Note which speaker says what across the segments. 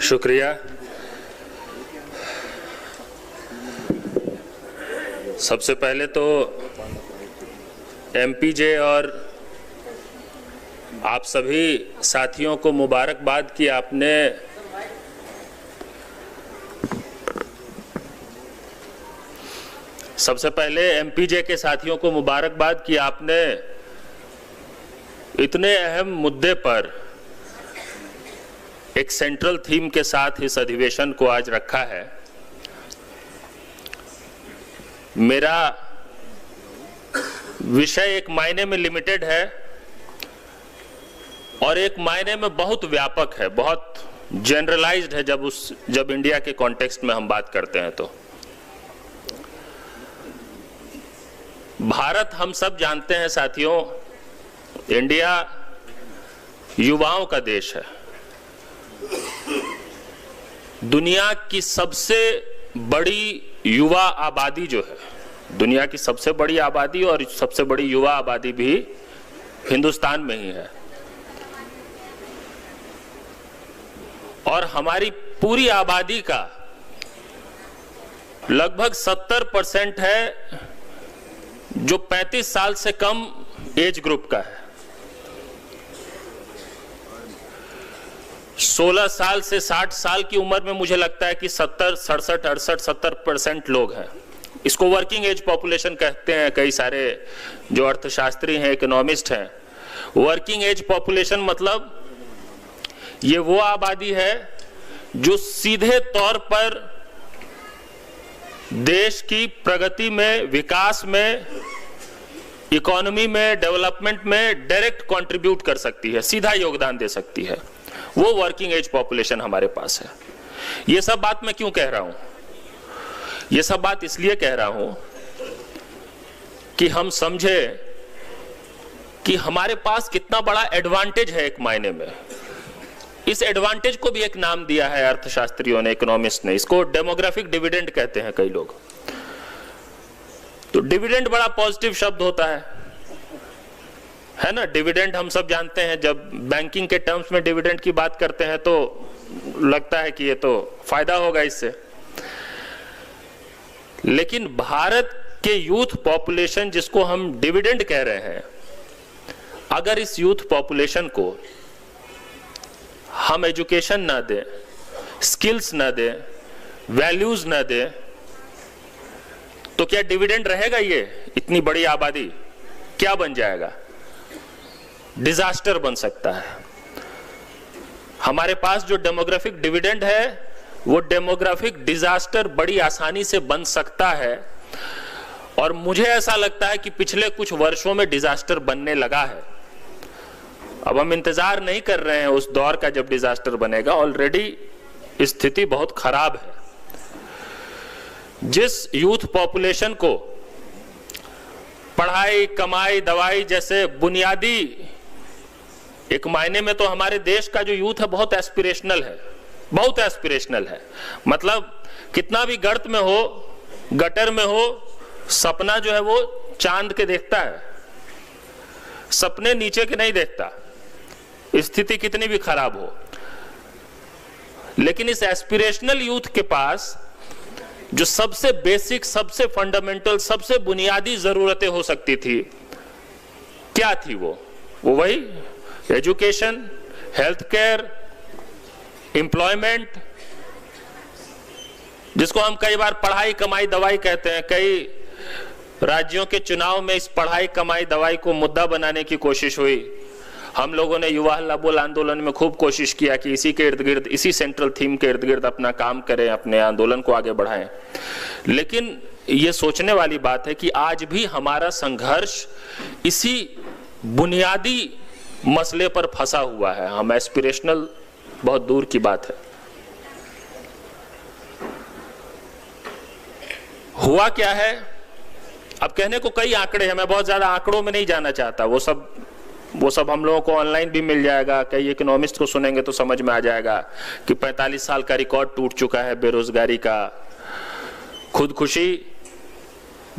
Speaker 1: शुक्रिया। सबसे पहले तो एमपीजे और आप सभी साथियों को मुबारकबाद कि आपने एमपीजे के साथियों को मुबारकबाद कि आपने इतने अहम मुद्दे पर एक सेंट्रल थीम के साथ इस अधिवेशन को आज रखा है। मेरा विषय एक मायने में लिमिटेड है और एक मायने में बहुत व्यापक है, बहुत जनरलाइज्ड है जब इंडिया के कॉन्टेक्स्ट में हम बात करते हैं। तो भारत, हम सब जानते हैं साथियों, इंडिया युवाओं का देश है। दुनिया की सबसे बड़ी युवा आबादी जो है, दुनिया की सबसे बड़ी आबादी और सबसे बड़ी युवा आबादी भी हिंदुस्तान में ही है। और हमारी पूरी आबादी का लगभग 70% है जो 35 साल से कम एज ग्रुप का है। 16 साल से 60 साल की उम्र में मुझे लगता है कि 70% लोग हैं। इसको वर्किंग एज पॉपुलेशन कहते हैं कई सारे जो अर्थशास्त्री हैं, इकोनॉमिस्ट हैं। वर्किंग एज पॉपुलेशन मतलब ये वो आबादी है जो सीधे तौर पर देश की प्रगति में, विकास में, इकोनॉमी में, डेवलपमेंट में डायरेक्ट कंट्रीब्यूट कर सकती है, सीधा योगदान दे सकती है। वो वर्किंग एज पॉपुलेशन हमारे पास है। ये सब बात मैं क्यों कह रहा हूं? ये सब बात इसलिए कह रहा हूं कि हम समझे कि हमारे पास कितना बड़ा एडवांटेज है एक मायने में। इस एडवांटेज को भी एक नाम दिया है अर्थशास्त्रियों ने, इकोनॉमिस्ट ने। इसको डेमोग्राफिक डिविडेंड कहते हैं कई लोग। तो डिविडेंड बड़ा पॉजिटिव शब्द होता है ना। डिविडेंड हम सब जानते हैं, जब बैंकिंग के टर्म्स में डिविडेंड की बात करते हैं तो लगता है कि ये तो फायदा होगा इससे। लेकिन भारत के यूथ पॉपुलेशन जिसको हम डिविडेंड कह रहे हैं, अगर इस यूथ पॉपुलेशन को हम एजुकेशन ना दें, स्किल्स ना दें, वैल्यूज ना दें, तो क्या डिविडेंड रहेगा? ये इतनी बड़ी आबादी क्या बन जाएगा? डिजास्टर बन सकता है। हमारे पास जो डेमोग्राफिक डिविडेंड है वो डेमोग्राफिक डिजास्टर बड़ी आसानी से बन सकता है। और मुझे ऐसा लगता है कि पिछले कुछ वर्षों में डिजास्टर बनने लगा है। अब हम इंतजार नहीं कर रहे हैं उस दौर का जब डिजास्टर बनेगा। ऑलरेडी स्थिति बहुत खराब है। जिस यूथ पॉपुलेशन को पढ़ाई, कमाई, दवाई जैसे बुनियादी, एक मायने में तो हमारे देश का जो यूथ है बहुत एस्पिरेशनल है, बहुत एस्पिरेशनल है। मतलब कितना भी गर्त में हो, गटर में हो, सपना जो है वो चांद के देखता है, सपने नीचे के नहीं देखता, स्थिति कितनी भी खराब हो। लेकिन इस एस्पिरेशनल यूथ के पास जो सबसे बेसिक, सबसे फंडामेंटल, सबसे बुनियादी जरूरतें हो सकती थी, क्या थी वो वही एजुकेशन, हेल्थ केयर, एम्प्लॉयमेंट, जिसको हम कई बार पढ़ाई, कमाई, दवाई कहते हैं। कई राज्यों के चुनाव में इस पढ़ाई, कमाई, दवाई को मुद्दा बनाने की कोशिश हुई। हम लोगों ने युवा हल्ला बोल आंदोलन में खूब कोशिश किया कि इसी के इर्द गिर्द, इसी सेंट्रल थीम के इर्द गिर्द अपना काम करें, अपने आंदोलन को आगे बढ़ाएं। लेकिन ये सोचने वाली बात है कि आज भी हमारा संघर्ष इसी बुनियादी मसले पर फंसा हुआ है। हम एस्पिरेशनल बहुत दूर की बात है। हुआ क्या है? अब कहने को कई आंकड़े हैं, मैं बहुत ज्यादा आंकड़ों में नहीं जाना चाहता। वो सब हम लोगों को ऑनलाइन भी मिल जाएगा। कई इकोनॉमिस्ट को सुनेंगे तो समझ में आ जाएगा कि 45 साल का रिकॉर्ड टूट चुका है बेरोजगारी का। खुदकुशी,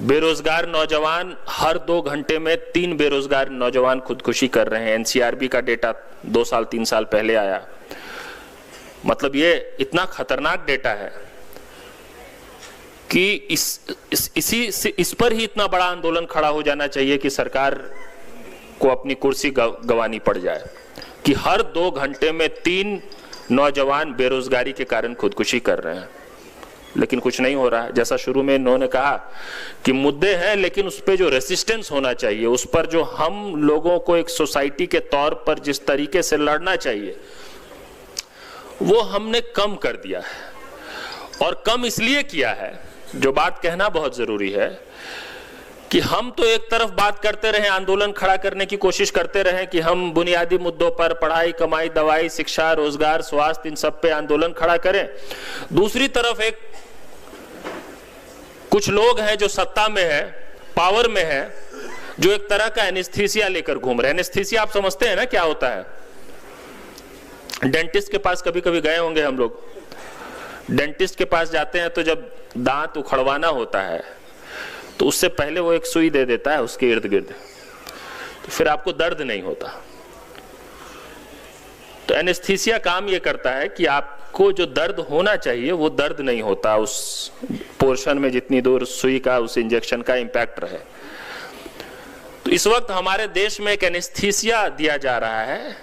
Speaker 1: बेरोजगार नौजवान, हर 2 घंटे में 3 बेरोजगार नौजवान खुदकुशी कर रहे हैं। एनसीआरबी का डेटा 2 साल 3 साल पहले आया। मतलब ये इतना खतरनाक डेटा है कि इस पर ही इतना बड़ा आंदोलन खड़ा हो जाना चाहिए कि सरकार को अपनी कुर्सी गंवानी पड़ जाए कि हर 2 घंटे में 3 नौजवान बेरोजगारी के कारण खुदकुशी कर रहे हैं, लेकिन कुछ नहीं हो रहा है। जैसा शुरू में इन्होंने कहा कि मुद्दे हैं, लेकिन उस पर जो रेसिस्टेंस होना चाहिए, उस पर जो हम लोगों को एक सोसाइटी के तौर पर जिस तरीके से लड़ना चाहिए, वो हमने कम कर दिया है। और कम इसलिए किया है, जो बात कहना बहुत जरूरी है, कि हम तो एक तरफ बात करते रहे, आंदोलन खड़ा करने की कोशिश करते रहे कि हम बुनियादी मुद्दों पर पढ़ाई, कमाई, दवाई, शिक्षा, रोजगार, स्वास्थ्य, इन सब पे आंदोलन खड़ा करें। दूसरी तरफ एक कुछ लोग हैं जो सत्ता में है, पावर में है, जो एक तरह का एनेस्थीसिया लेकर घूम रहे हैं। एनेस्थीसिया आप समझते हैं ना क्या होता है? डेंटिस्ट के पास कभी कभी गए होंगे हम लोग। डेंटिस्ट के पास जाते हैं तो जब दांत उखड़वाना होता है तो उससे पहले वो एक सुई दे देता है उसके इर्द गिर्द, तो फिर आपको दर्द नहीं होता। तो एनेस्थीसिया काम ये करता है कि आपको जो दर्द होना चाहिए वो दर्द नहीं होता, उस पोर्शन में जितनी दूर सुई का, उस इंजेक्शन का इंपैक्ट रहे। तो इस वक्त हमारे देश में एक एनेस्थीसिया दिया जा रहा है,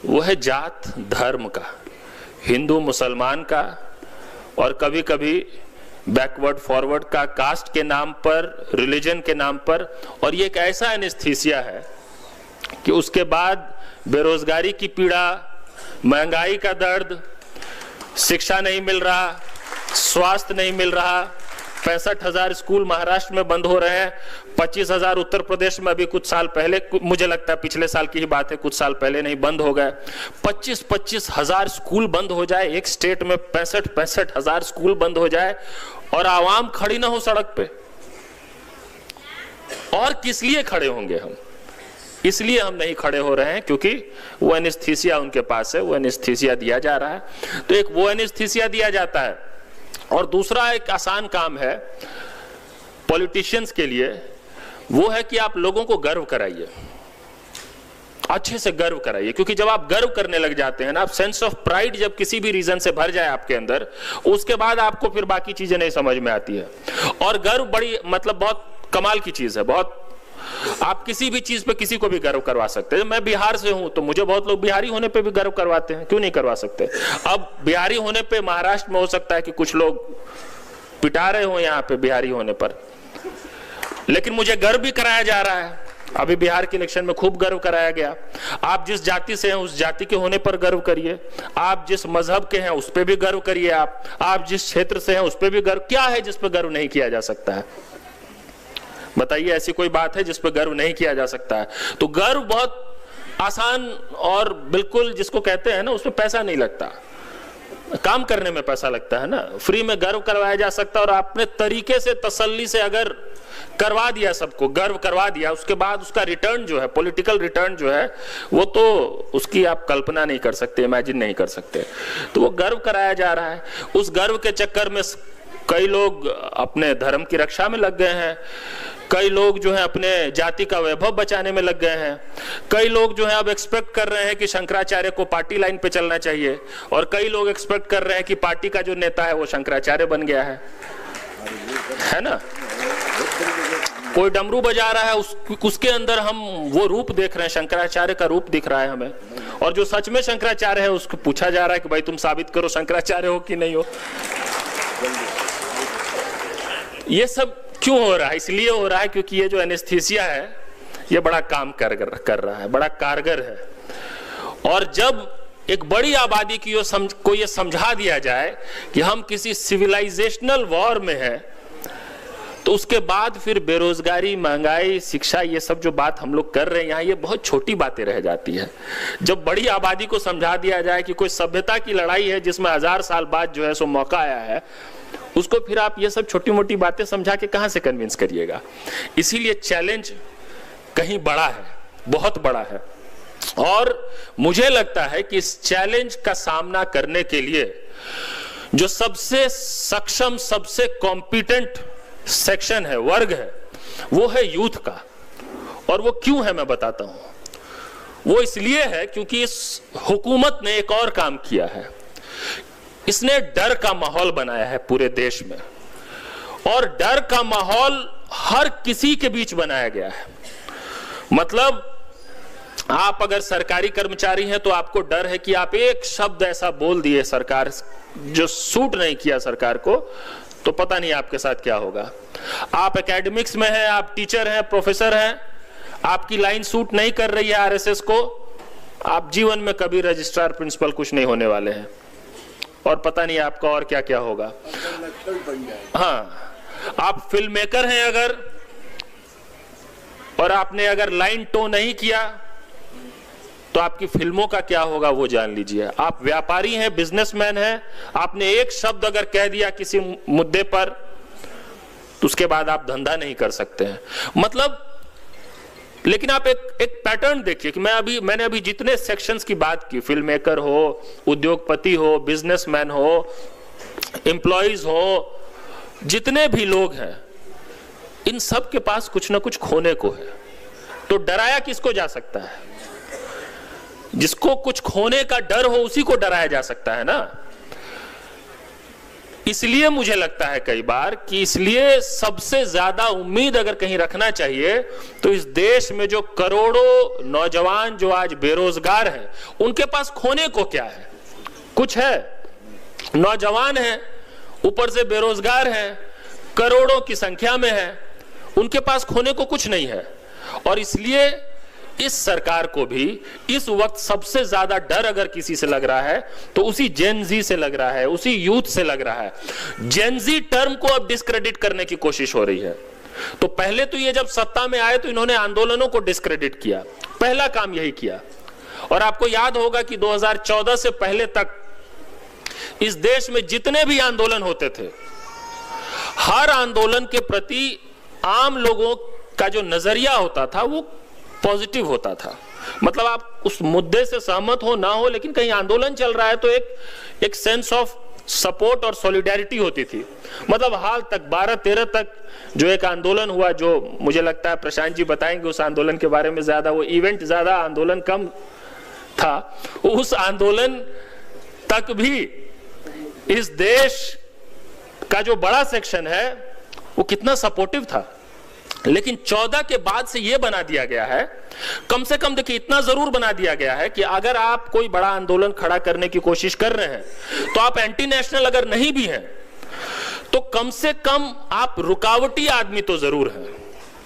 Speaker 1: वो है जात धर्म का, हिंदू मुसलमान का, और कभी कभी बैकवर्ड फॉरवर्ड का, कास्ट के नाम पर, रिलीजन के नाम पर। और ये एक ऐसा एनेस्थीसिया है कि उसके बाद बेरोजगारी की पीड़ा, महंगाई का दर्द, शिक्षा नहीं मिल रहा, स्वास्थ्य नहीं मिल रहा, 65,000 स्कूल महाराष्ट्र में बंद हो रहे हैं, 25,000 उत्तर प्रदेश में अभी कुछ साल पहले, मुझे लगता है पिछले साल की ही बात है, कुछ साल पहले नहीं बंद हो गए। 25,000 स्कूल बंद हो जाए एक स्टेट में, 65,000 स्कूल बंद हो जाए और आवाम खड़ी ना हो सड़क पे। और किस लिए खड़े होंगे हम? इसलिए हम नहीं खड़े हो रहे हैं क्योंकि वो एनेस्थीसिया उनके पास है, वो एनेस्थीसिया दिया जा रहा है। तो एक वो एनेस्थीसिया दिया जाता है, और दूसरा एक आसान काम है पॉलिटिशियंस के लिए, वो है कि आप लोगों को गर्व कराइए, अच्छे से गर्व कराइए। क्योंकि जब आप गर्व करने लग जाते हैं ना, आप सेंस ऑफ प्राइड जब किसी भी रीजन से भर जाए आपके अंदर, उसके बाद आपको फिर बाकी चीजें नहीं समझ में आती है। और गर्व बड़ी मतलब बहुत कमाल की चीज है, बहुत, आप किसी भी चीज पे किसी को भी गर्व करवा सकते हैं। मैं बिहार से हूं तो मुझे बहुत लोग बिहारी होने पे भी गर्व करवाते हैं, क्यों नहीं करवा सकते? अब बिहारी होने पे महाराष्ट्र में हो सकता है कि कुछ लोग पिटा रहे हो यहाँ पे बिहारी होने पर, लेकिन मुझे गर्व भी कराया जा रहा है। अभी बिहार के इलेक्शन में खूब गर्व कराया गया। आप जिस जाति से हैं उस जाति के होने पर गर्व करिए, आप जिस मजहब के हैं उस पर भी गर्व करिए, आप जिस क्षेत्र से हैं उस पर भी गर्व। क्या है जिस पर गर्व नहीं किया जा सकता है? बताइए, ऐसी कोई बात है जिस पर गर्व नहीं किया जा सकता है? तो गर्व बहुत आसान और बिल्कुल जिसको कहते हैं ना, उसमें पैसा नहीं लगता, काम करने में पैसा लगता है ना। फ्री में गर्व करवाया जा सकता है, और आपने तरीके से तसल्ली से अगर करवा दिया, सबको गर्व करवा दिया, उसके बाद उसका रिटर्न जो है, पॉलिटिकल रिटर्न जो है, वो तो उसकी आप कल्पना नहीं कर सकते, इमेजिन नहीं कर सकते। तो वो गर्व कराया जा रहा है। उस गर्व के चक्कर में कई लोग अपने धर्म की रक्षा में लग गए हैं, कई लोग जो है अपने जाति का वैभव बचाने में लग गए हैं, कई लोग जो है अब एक्सपेक्ट कर रहे हैं कि शंकराचार्य को पार्टी लाइन पे चलना चाहिए, और कई लोग एक्सपेक्ट कर रहे हैं कि पार्टी का जो नेता है वो शंकराचार्य बन गया है ना। कोई डमरू बजा रहा है, उसके अंदर हम वो रूप देख रहे हैं, शंकराचार्य का रूप दिख रहा है हमें। और जो सच में शंकराचार्य है उसको पूछा जा रहा है कि भाई तुम साबित करो शंकराचार्य हो कि नहीं हो। ये सब क्यों हो रहा है? इसलिए हो रहा है क्योंकि ये जो एनेस्थीसिया है ये बड़ा काम कर रहा है, बड़ा कारगर है। और जब एक बड़ी आबादी को ये समझा दिया जाए कि हम किसी सिविलाइजेशनल वॉर में हैं, तो उसके बाद फिर बेरोजगारी, महंगाई, शिक्षा, ये सब जो बात हम लोग कर रहे हैं यहाँ, ये बहुत छोटी बातें रह जाती है। जब बड़ी आबादी को समझा दिया जाए कि कोई सभ्यता की लड़ाई है जिसमें 1000 साल बाद जो है सो मौका आया है, उसको फिर आप ये सब छोटी मोटी बातें समझा के कहां से कन्विंस करिएगा। इसीलिए चैलेंज कहीं बड़ा है, बहुत बड़ा है। और मुझे लगता है कि इस चैलेंज का सामना करने के लिए जो सबसे सक्षम, सबसे कॉम्पिटेंट सेक्शन है, वर्ग है, वो है यूथ का। और वो क्यों है मैं बताता हूं। वो इसलिए है क्योंकि इस हुकूमत ने एक और काम किया है, इसने डर का माहौल बनाया है पूरे देश में, और डर का माहौल हर किसी के बीच बनाया गया है। मतलब आप अगर सरकारी कर्मचारी हैं तो आपको डर है कि आप एक शब्द ऐसा बोल दिए सरकार जो सूट नहीं किया सरकार को, तो पता नहीं आपके साथ क्या होगा। आप एकेडमिक्स में हैं, आप टीचर हैं, प्रोफेसर हैं, आपकी लाइन सूट नहीं कर रही है आरएसएस को, आप जीवन में कभी रजिस्ट्रार प्रिंसिपल कुछ नहीं होने वाले हैं, और पता नहीं आपका और क्या क्या होगा। हाँ, आप फिल्म मेकर हैं अगर, और आपने अगर लाइन टो नहीं किया तो आपकी फिल्मों का क्या होगा वो जान लीजिए। आप व्यापारी हैं, बिजनेसमैन हैं, आपने एक शब्द अगर कह दिया किसी मुद्दे पर तो उसके बाद आप धंधा नहीं कर सकते हैं। मतलब लेकिन आप एक पैटर्न देखिए कि मैंने अभी जितने सेक्शंस की बात की, फिल्म मेकर हो, उद्योगपति हो, बिजनेसमैन हो, एम्प्लॉइज हो, जितने भी लोग हैं, इन सब के पास कुछ ना कुछ खोने को है। तो डराया किसको जा सकता है? जिसको कुछ खोने का डर हो उसी को डराया जा सकता है ना। इसलिए मुझे लगता है कई बार कि इसलिए सबसे ज्यादा उम्मीद अगर कहीं रखना चाहिए तो इस देश में जो करोड़ों नौजवान जो आज बेरोजगार हैं, उनके पास खोने को क्या है? कुछ है? नौजवान हैं, ऊपर से बेरोजगार हैं, करोड़ों की संख्या में है, उनके पास खोने को कुछ नहीं है। और इसलिए इस सरकार को भी इस वक्त सबसे ज्यादा डर अगर किसी से लग रहा है तो उसी जेन जी से लग रहा है, उसी यूथ से लग रहा है। जेन जी टर्म को अब डिस्क्रेडिट करने की कोशिश हो रही है। तो पहले तो ये जब सत्ता में आए तो इन्होंने आंदोलनों को डिस्क्रेडिट किया, पहला काम यही किया। और आपको याद होगा कि 2014 से पहले तक इस देश में जितने भी आंदोलन होते थे, हर आंदोलन के प्रति आम लोगों का जो नजरिया होता था वो पॉजिटिव होता था। मतलब आप उस मुद्दे से सहमत हो ना हो, लेकिन कहीं आंदोलन चल रहा है तो एक सेंस ऑफ सपोर्ट और सॉलिडेरिटी होती थी। मतलब हाल तक 12-13 तक जो एक आंदोलन हुआ, जो मुझे लगता है प्रशांत जी बताएंगे उस आंदोलन के बारे में ज्यादा, वो इवेंट ज्यादा आंदोलन कम था। उस आंदोलन तक भी इस देश का जो बड़ा सेक्शन है वो कितना सपोर्टिव था। लेकिन 14 के बाद से यह बना दिया गया है, कम से कम देखिए इतना जरूर बना दिया गया है कि अगर आप कोई बड़ा आंदोलन खड़ा करने की कोशिश कर रहे हैं तो आप एंटी नेशनल अगर नहीं भी हैं तो कम से कम आप रुकावटी आदमी तो जरूर हैं,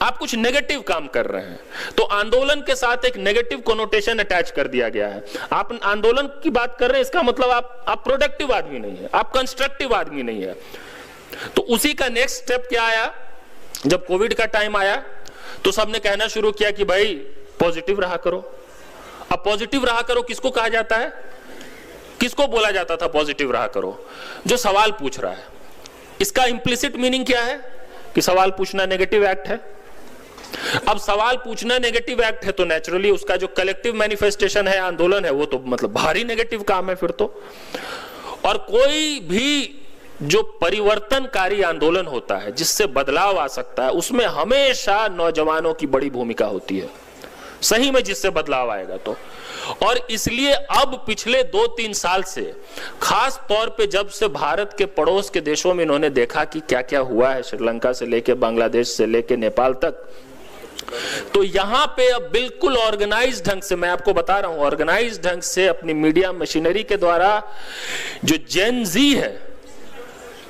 Speaker 1: आप कुछ नेगेटिव काम कर रहे हैं। तो आंदोलन के साथ एक नेगेटिव कोनोटेशन अटैच कर दिया गया है। आप आंदोलन की बात कर रहे हैं, इसका मतलब आप प्रोडक्टिव आदमी नहीं है, आप कंस्ट्रक्टिव आदमी नहीं है। तो उसी का नेक्स्ट स्टेप क्या आया? जब कोविड का टाइम आया तो सबने कहना शुरू किया कि भाई पॉजिटिव रहा करो। अब पॉजिटिव रहा करो किसको कहा जाता है? किसको बोला जाता था पॉजिटिव रहा करो? जो सवाल पूछ रहा है। इसका इंप्लिसिट मीनिंग क्या है? कि सवाल पूछना नेगेटिव एक्ट है। अब सवाल पूछना नेगेटिव एक्ट है तो नेचुरली उसका जो कलेक्टिव मैनिफेस्टेशन है, आंदोलन है, वो तो मतलब भारी नेगेटिव काम है फिर तो। और कोई भी जो परिवर्तनकारी आंदोलन होता है जिससे बदलाव आ सकता है, उसमें हमेशा नौजवानों की बड़ी भूमिका होती है, सही में जिससे बदलाव आएगा तो। और इसलिए अब पिछले 2-3 साल से खास तौर पे जब से भारत के पड़ोस के देशों में इन्होंने देखा कि क्या क्या हुआ है, श्रीलंका से लेके बांग्लादेश से लेके नेपाल तक, तो यहां पे अब बिल्कुल ऑर्गेनाइज ढंग से, मैं आपको बता रहा हूं, ऑर्गेनाइज ढंग से अपनी मीडिया मशीनरी के द्वारा जो जेन जी है,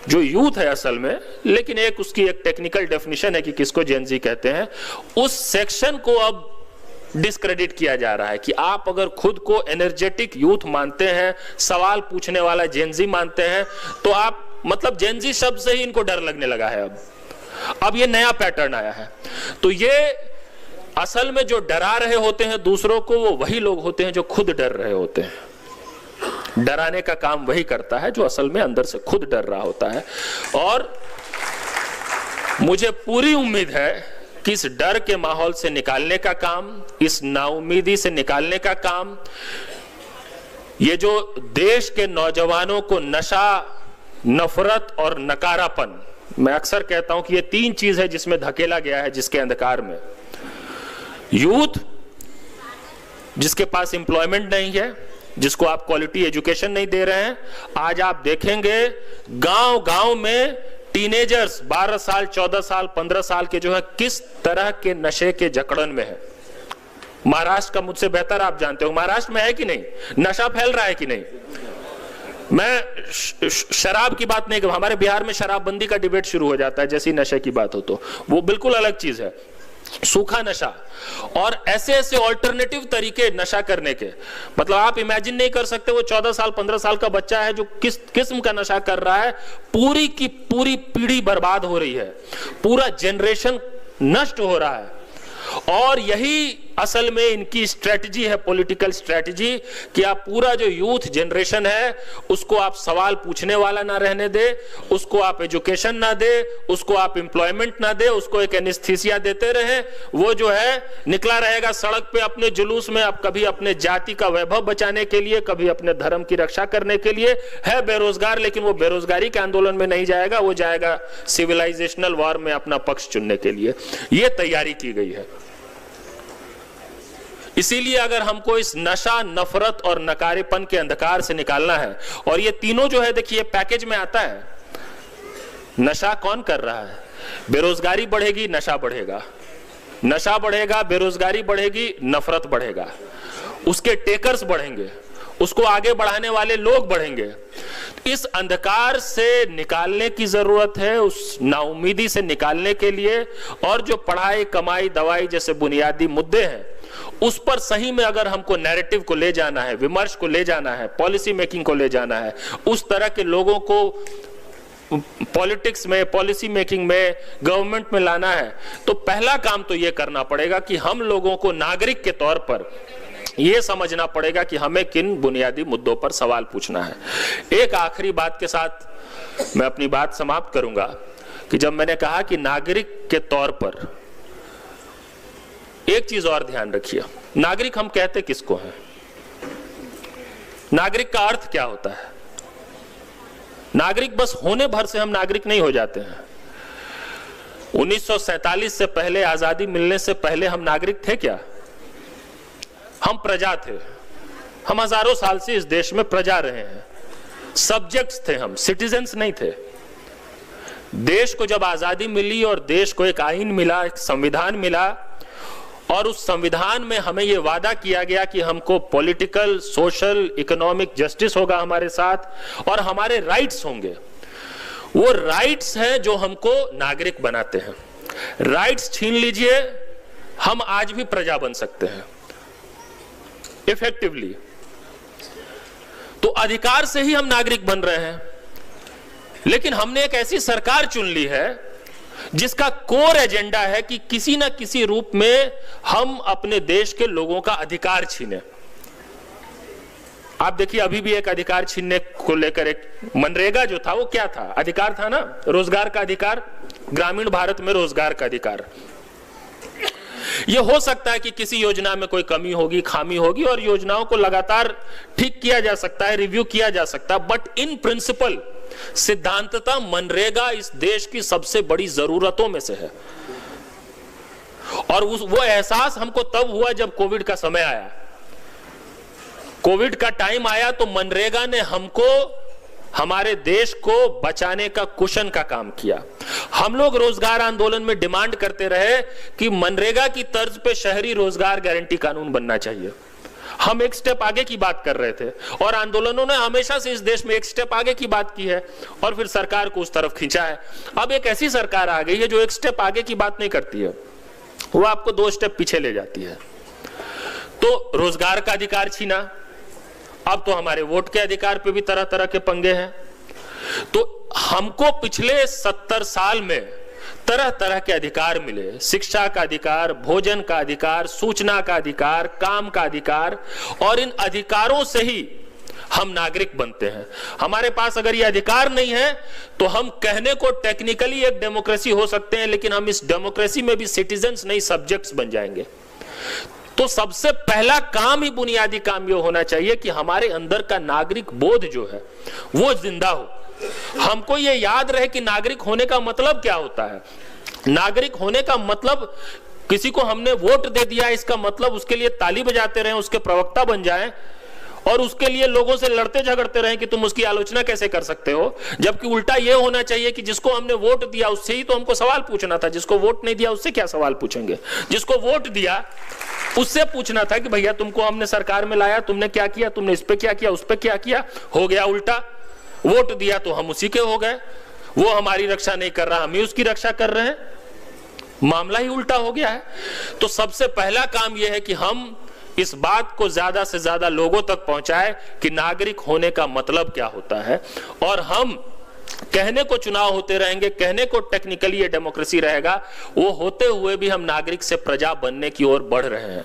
Speaker 1: जो यूथ है असल में, लेकिन एक उसकी एक टेक्निकल डेफिनेशन है कि किसको जेन जी कहते हैं, उस सेक्शन को अब डिस्क्रेडिट किया जा रहा है कि आप अगर खुद को एनर्जेटिक यूथ मानते हैं, सवाल पूछने वाला जेन जी मानते हैं, तो आप मतलब जेन जी शब्द से ही इनको डर लगने लगा है। अब ये नया पैटर्न आया है। तो ये असल में जो डरा रहे होते हैं दूसरों को, वो वही लोग होते हैं जो खुद डर रहे होते हैं। डराने का काम वही करता है जो असल में अंदर से खुद डर रहा होता है। और मुझे पूरी उम्मीद है कि इस डर के माहौल से निकालने का काम, इस नाउमीदी से निकालने का काम, ये जो देश के नौजवानों को नशा, नफरत और नकारापन, मैं अक्सर कहता हूं कि ये 3 चीज है जिसमें धकेला गया है, जिसके अंधकार में यूथ, जिसके पास एम्प्लॉयमेंट नहीं है, जिसको आप क्वालिटी एजुकेशन नहीं दे रहे हैं। आज आप देखेंगे गांव गांव में टीनेजर्स 12 साल 14 साल 15 साल के जो है किस तरह के नशे के जकड़न में है। महाराष्ट्र का मुझसे बेहतर आप जानते हो, महाराष्ट्र में है कि नहीं, नशा फैल रहा है कि नहीं। मैं शराब की बात नहीं कर, हमारे बिहार में शराबबंदी का डिबेट शुरू हो जाता है जैसी नशे की बात हो, तो वो बिल्कुल अलग चीज है, सूखा नशा। और ऐसे ऐसे ऑल्टरनेटिव तरीके नशा करने के, मतलब आप इमेजिन नहीं कर सकते वो 14 साल 15 साल का बच्चा है जो किस किस्म का नशा कर रहा है। पूरी की पूरी पीढ़ी बर्बाद हो रही है, पूरा जनरेशन नष्ट हो रहा है। और यही असल में इनकी स्ट्रेटजी है, पॉलिटिकल स्ट्रेटजी, कि आप पूरा जो यूथ जनरेशन है उसको आप सवाल पूछने वाला ना रहने दे, उसको आप एजुकेशन ना दे, उसको आप एम्प्लॉयमेंट ना दे, उसको एक एनेस्थीसिया देते रहे। वो जो है निकला रहेगा सड़क पे अपने जुलूस में, अब कभी अपने जाति का वैभव बचाने के लिए, कभी अपने धर्म की रक्षा करने के लिए। है बेरोजगार, लेकिन वो बेरोजगारी के आंदोलन में नहीं जाएगा, वो जाएगा सिविलाइजेशनल वॉर में अपना पक्ष चुनने के लिए। ये तैयारी की गई है। इसीलिए अगर हमको इस नशा, नफरत और नकारेपन के अंधकार से निकालना है, और ये तीनों जो है देखिए पैकेज में आता है। नशा कौन कर रहा है? बेरोजगारी बढ़ेगी, नशा बढ़ेगा, नशा बढ़ेगा, बेरोजगारी बढ़ेगी, नफरत बढ़ेगा, उसके टेकर्स बढ़ेंगे, उसको आगे बढ़ाने वाले लोग बढ़ेंगे। इस अंधकार से निकालने की जरूरत है, उस नाउमीदी से निकालने के लिए। और जो पढ़ाई, कमाई, दवाई जैसे बुनियादी मुद्दे हैं उस पर सही में अगर हमको नैरेटिव को ले जाना है, विमर्श को ले जाना है, पॉलिसी मेकिंग को ले जाना है, उस तरह के लोगों को पॉलिटिक्स में, पॉलिसी मेकिंग में, गवर्नमेंट में लाना है, तो पहला काम तो यह करना पड़ेगा कि हम लोगों को नागरिक के तौर पर यह समझना पड़ेगा कि हमें किन बुनियादी मुद्दों पर सवाल पूछना है। एक आखिरी बात के साथ मैं अपनी बात समाप्त करूंगा कि जब मैंने कहा कि नागरिक के तौर पर, एक चीज और ध्यान रखिए, नागरिक हम कहते किसको हैं? नागरिक का अर्थ क्या होता है? नागरिक बस होने भर से हम नागरिक नहीं हो जाते हैं। 1947 से पहले, आजादी मिलने से पहले हम नागरिक थे क्या? हम प्रजा थे। हम हजारों साल से इस देश में प्रजा रहे हैं, सब्जेक्ट्स थे हम, सिटीजन्स नहीं थे। देश को जब आजादी मिली और देश को एक आईन मिला, एक संविधान मिला, और उस संविधान में हमें यह वादा किया गया कि हमको पॉलिटिकल, सोशल, इकोनॉमिक जस्टिस होगा हमारे साथ और हमारे राइट्स होंगे। वो राइट्स हैं जो हमको नागरिक बनाते हैं। राइट्स छीन लीजिए, हम आज भी प्रजा बन सकते हैं इफेक्टिवली। तो अधिकार से ही हम नागरिक बन रहे हैं, लेकिन हमने एक ऐसी सरकार चुन ली है जिसका कोर एजेंडा है कि किसी ना किसी रूप में हम अपने देश के लोगों का अधिकार छीने। आप देखिए अभी भी एक अधिकार छीनने को लेकर, एक मनरेगा जो था वो क्या था? अधिकार था ना, रोजगार का अधिकार, ग्रामीण भारत में रोजगार का अधिकार। यह हो सकता है कि किसी योजना में कोई कमी होगी, खामी होगी, और योजनाओं को लगातार ठीक किया जा सकता है, रिव्यू किया जा सकता है, बट इन प्रिंसिपल, सिद्धांततः मनरेगा इस देश की सबसे बड़ी जरूरतों में से है। और वो एहसास हमको तब हुआ जब कोविड का समय आया। कोविड का टाइम आया तो मनरेगा ने हमको, हमारे देश को बचाने का कुशन का काम किया। हम लोग रोजगार आंदोलन में डिमांड करते रहे कि मनरेगा की तर्ज पे शहरी रोजगार गारंटी कानून बनना चाहिए। हम एक स्टेप आगे की बात कर रहे थे, और आंदोलनों ने हमेशा से इस देश में एक स्टेप आगे की बात की है और फिर सरकार को उस तरफ खींचा है। अब एक ऐसी सरकार आ गई है जो एक स्टेप आगे की बात नहीं करती है, वो आपको 2 स्टेप पीछे ले जाती है। तो रोजगार का अधिकार छीना, अब तो हमारे वोट के अधिकार पे भी तरह तरह के पंगे हैं। तो हमको पिछले 70 साल में तरह तरह के अधिकार मिले, शिक्षा का अधिकार, भोजन का अधिकार, सूचना का अधिकार, काम का अधिकार, और इन अधिकारों से ही हम नागरिक बनते हैं। हमारे पास अगर ये अधिकार नहीं है तो हम कहने को टेक्निकली एक डेमोक्रेसी हो सकते हैं, लेकिन हम इस डेमोक्रेसी में भी सिटीजन्स नहीं, सब्जेक्ट्स बन जाएंगे। तो सबसे पहला काम ही, बुनियादी काम ये होना चाहिए कि हमारे अंदर का नागरिक बोध जो है वो जिंदा हो। हमको ये याद रहे कि नागरिक होने का मतलब क्या होता है। नागरिक होने का मतलब किसी को हमने वोट दे दिया इसका मतलब उसके लिए ताली बजाते रहे, उसके प्रवक्ता बन जाएं और उसके लिए लोगों से लड़ते झगड़ते रहे कि तुम उसकी आलोचना कैसे कर सकते हो, जबकि उल्टा यह होना चाहिए कि जिसको हमने वोट दिया उससे ही तो हमको सवाल पूछना था, जिसको वोट नहीं दिया उससे क्या सवाल पूछेंगे। जिसको वोट दिया उससे पूछना था कि भैया तुमको हमने सरकार में लाया, तुमने क्या किया, तुमने इस पे क्या किया, उस पे क्या किया। हो गया उल्टा, वोट दिया तो हम उसी के हो गए, वो हमारी रक्षा नहीं कर रहा, हम ही उसकी रक्षा कर रहे हैं, मामला ही उल्टा हो गया है। तो सबसे पहला काम यह है कि हम इस बात को ज्यादा से ज्यादा लोगों तक पहुंचाए कि नागरिक होने का मतलब क्या होता है। और हम कहने को चुनाव होते रहेंगे, कहने को टेक्निकली ये डेमोक्रेसी रहेगा, वो होते हुए भी हम नागरिक से प्रजा बनने की ओर बढ़ रहे हैं।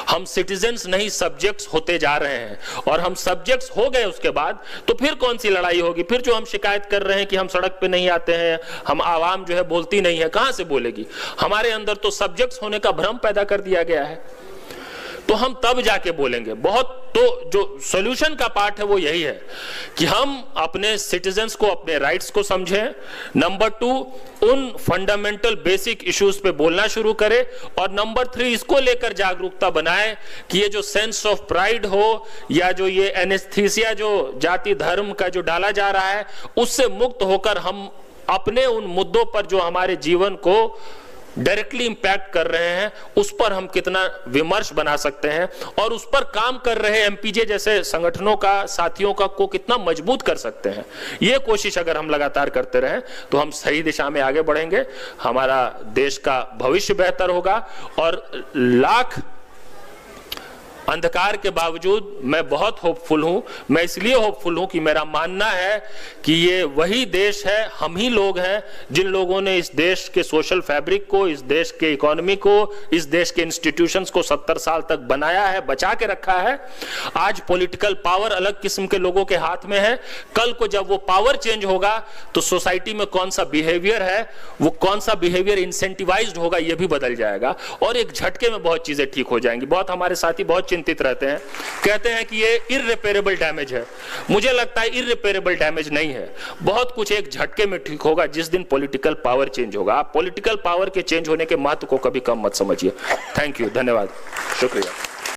Speaker 1: हम सिटीजन्स नहीं सब्जेक्ट्स होते जा रहे हैं, और हम सब्जेक्ट्स हो गए उसके बाद तो फिर कौन सी लड़ाई होगी। फिर जो हम शिकायत कर रहे हैं कि हम सड़क पे नहीं आते हैं, हम आवाम जो है बोलती नहीं है, कहां से बोलेगी। हमारे अंदर तो सब्जेक्ट्स होने का भ्रम पैदा कर दिया गया है, तो हम तब जाके बोलेंगे बहुत। तो जो सॉल्यूशन का पार्ट है वो यही है कि हम अपने सिटीजन्स को, अपने राइट्स को समझें। नंबर 2, उन फंडामेंटल बेसिक इश्यूज पे बोलना शुरू करें। और नंबर 3, इसको लेकर जागरूकता बनाएं कि ये जो सेंस ऑफ प्राइड हो या जो ये एनेस्थीसिया जो जाति धर्म का जो डाला जा रहा है, उससे मुक्त होकर हम अपने उन मुद्दों पर जो हमारे जीवन को डायरेक्टली इंपैक्ट कर रहे हैं उस पर हम कितना विमर्श बना सकते हैं, और उस पर काम कर रहे एमपीजे जैसे संगठनों का, साथियों का को कितना मजबूत कर सकते हैं। ये कोशिश अगर हम लगातार करते रहें तो हम सही दिशा में आगे बढ़ेंगे, हमारा देश का भविष्य बेहतर होगा। और लाख अंधकार के बावजूद मैं बहुत होपफुल हूं। मैं इसलिए होपफुल हूं कि मेरा मानना है कि ये वही देश है, हम ही लोग हैं जिन लोगों ने इस देश के सोशल फैब्रिक को, इस देश के इकोनॉमी को, इस देश के इंस्टीट्यूशंस को 70 साल तक बनाया है, बचा के रखा है। आज पॉलिटिकल पावर अलग किस्म के लोगों के हाथ में है, कल को जब वो पावर चेंज होगा तो सोसाइटी में कौन सा बिहेवियर है, वो कौन सा बिहेवियर इंसेंटिवाइज्ड होगा, ये भी बदल जाएगा और एक झटके में बहुत चीजें ठीक हो जाएंगी। बहुत हमारे साथी बहुत चिंतित रहते हैं, कहते हैं कि ये इररिपेरेबल डैमेज है। मुझे लगता है इररिपेरेबल डैमेज नहीं है, बहुत कुछ एक झटके में ठीक होगा जिस दिन पॉलिटिकल पावर चेंज होगा। आप पॉलिटिकल पावर के चेंज होने के महत्व को कभी कम मत समझिए। थैंक यू, धन्यवाद, शुक्रिया।